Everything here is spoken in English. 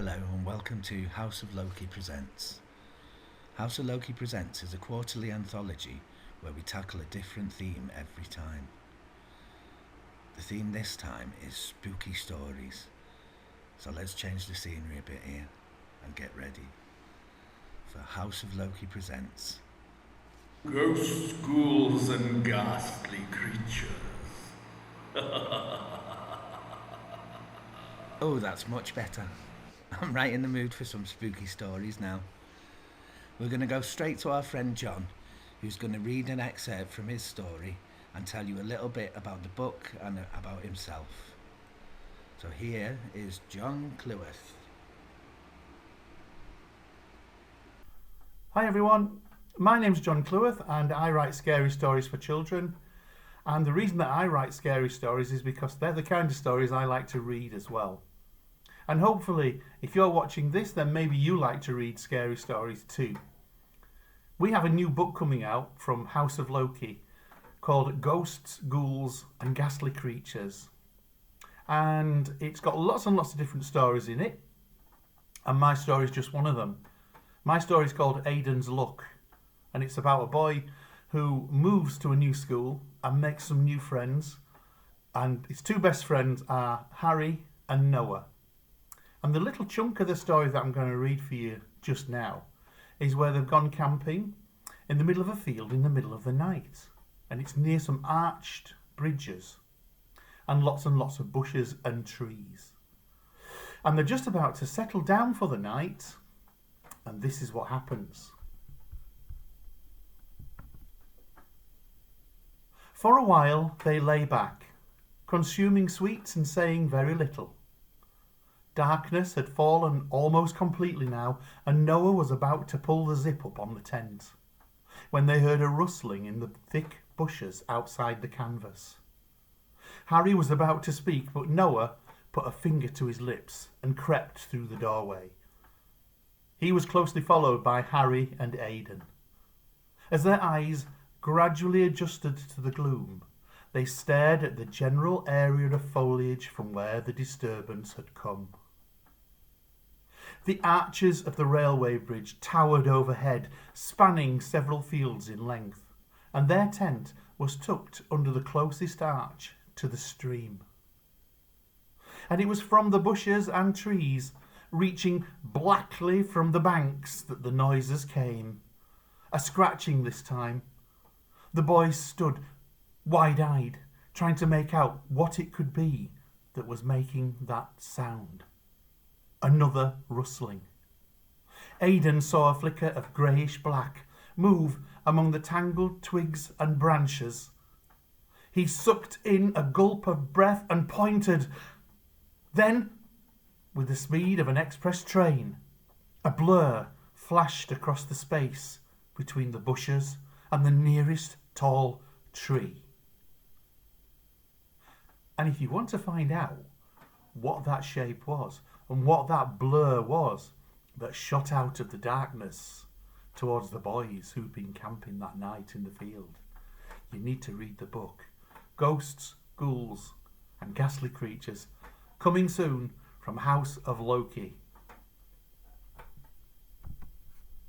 Hello and welcome to House of Loki Presents. House of Loki Presents is a quarterly anthology where we tackle a different theme every time. The theme this time is spooky stories. So let's change the scenery a bit here and get ready for House of Loki Presents. Ghosts, ghouls, and ghastly creatures. Oh, that's much better. I'm right in the mood for some spooky stories now. We're going to go straight to our friend John, who's going to read an excerpt from his story and tell you a little bit about the book and about himself. So here is John Cleworth. Hi everyone, my name's John Cleworth and I write scary stories for children. And the reason that I write scary stories is because they're the kind of stories I like to read as well. And hopefully, if you're watching this, then maybe you like to read scary stories too. We have a new book coming out from House of Loki called Ghosts, Ghouls and Ghastly Creatures. And it's got lots and lots of different stories in it. And my story is just one of them. My story is called Aiden's Luck. And it's about a boy who moves to a new school and makes some new friends. And his two best friends are Harry and Noah. And the little chunk of the story that I'm going to read for you just now is where they've gone camping in the middle of a field in the middle of the night. And it's near some arched bridges and lots of bushes and trees. And they're just about to settle down for the night. And this is what happens. For a while they lay back, consuming sweets and saying very little. Darkness had fallen almost completely now, and Noah was about to pull the zip up on the tent, when they heard a rustling in the thick bushes outside the canvas. Harry was about to speak, but Noah put a finger to his lips and crept through the doorway. He was closely followed by Harry and Aiden. As their eyes gradually adjusted to the gloom, they stared at the general area of foliage from where the disturbance had come. The arches of the railway bridge towered overhead, spanning several fields in length, and their tent was tucked under the closest arch to the stream. And it was from the bushes and trees, reaching blackly from the banks, that the noises came. A scratching this time. The boys stood wide-eyed, trying to make out what it could be that was making that sound. Another rustling. Aidan saw a flicker of greyish-black move among the tangled twigs and branches. He sucked in a gulp of breath and pointed. Then, with the speed of an express train, a blur flashed across the space between the bushes and the nearest tall tree. And if you want to find out what that shape was and what that blur was that shot out of the darkness towards the boys who'd been camping that night in the field, you need to read the book Ghosts, Ghouls and Ghastly Creatures, coming soon from House of Loki.